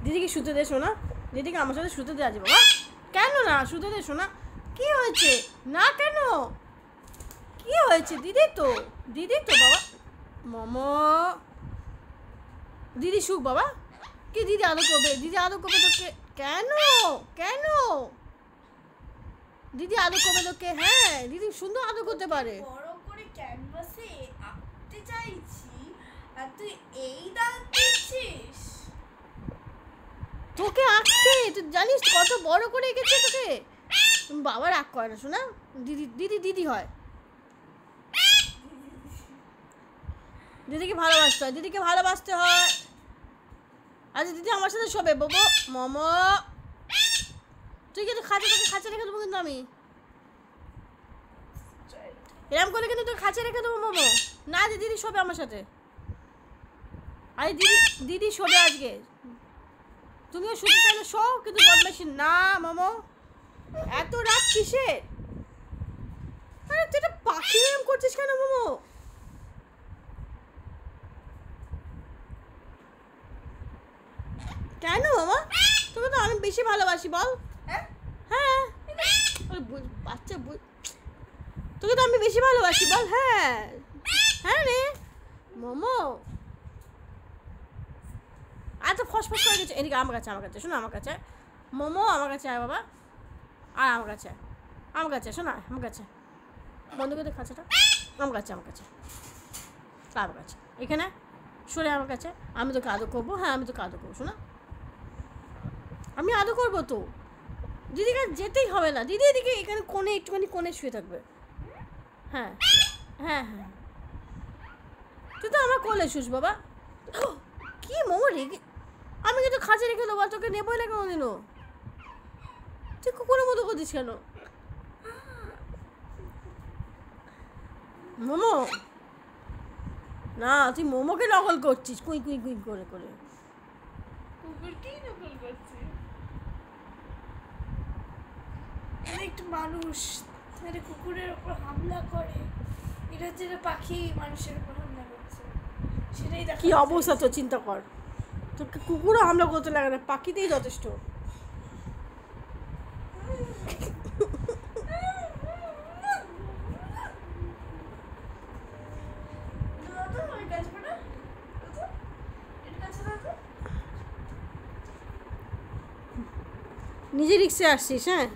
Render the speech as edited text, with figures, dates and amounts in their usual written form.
দিদিকে শুতে দে শোনা, দিদিকে আমার সাথে শুতে দে আজ বাবা। কেন না শুতে দে শোনা? কি হয়েছে? না কেন? কি হয়েছে? দিদি তো বাবা। মামা দিদি শুক বাবা। কি দিদি আদর করবে? দিদি আদর করবে তোকে? কেন কেন দিদি আদর করবে তোকে? হ্যাঁ দিদি সুন্দর আদর করতে পারে। বড় করে ক্যানভাসে আঁকতে চাইছি আর তুই এই দাগ দিচ্ছিস। তোকে আঁকতে তুই জানিস কত বড় করে এঁকেছে তোকে? বাবা রাগ করে না শোনা, দিদি দিদি দিদি হয়। দিদিকে ভালোবাসতে হয়, দিদিকে ভালোবাসতে হয়। আচ্ছা দিদি আমার সাথে শোবে বাবু। মামা তুই কিন্তু তোকে খাঁচা রেখে দেবো কিন্তু আমি। এরম করে কিন্তু তোকে খাঁচা রেখে দেবো মোমো। না দিদি শোবে আমার সাথে। আরে দিদি শোবে আজকে। তুমিও শুতে চাইলে শো, কিন্তু বদমাইশি না মোমো। এত রাত কিসে? আরে তুই এটা পাখি এরম করছিস কেন মোমো? কেন মামা? তোকে তো আমি বেশি ভালোবাসি বল। হ্যাঁ বাচ্চা তোকে তো আমি বেশি ভালোবাসি বল। হ্যাঁ হ্যাঁ রে মোমো। এত ফসফস করে গেছে। এদিকে আমার কাছে শোনো, আমার কাছে মোমো, আমার কাছে আয় বাবা। আর আমার কাছে শোনা, আমার কাছে বন্ধ করে দে খাঁচাটা। আমার কাছে এখানে সরে আমার কাছে। আমি তোকে আদর করবো। হ্যাঁ আমি তোকে আদর করবো শোনা, আমি আদর করবো তো। দিদিকে যেতেই হবে না। দিদি এদিকে এখানে কোণে একটুখানি কোণে শুয়ে থাকবে। হ্যাঁ হ্যাঁ হ্যাঁ তুই তো আমার কোলে শুস বাবা। কি মোমো রেগে? আমি কিন্তু খাঁচে রেখে দেবো, তোকে নেবই না কোনোদিনও। তুই কুকুরের মতো করছিস কেন মোমো? না তুই মোমোকে নকল করছিস কুই কুই কুই করে করে। কুকুরকেই নকল করছি। একটা মানুষ একটা কুকুরের উপর হামলা করে, এটা হচ্ছে পাখি মানুষের উপর হামলা করছে, সেটাই দেখা। কি অবস্থা তো চিন্তা কর। তোকে কুকুরও হামলা করতে লাগে না, পাখিতেই যথেষ্ট। নিজে রিক্সে আসছিস? হ্যাঁ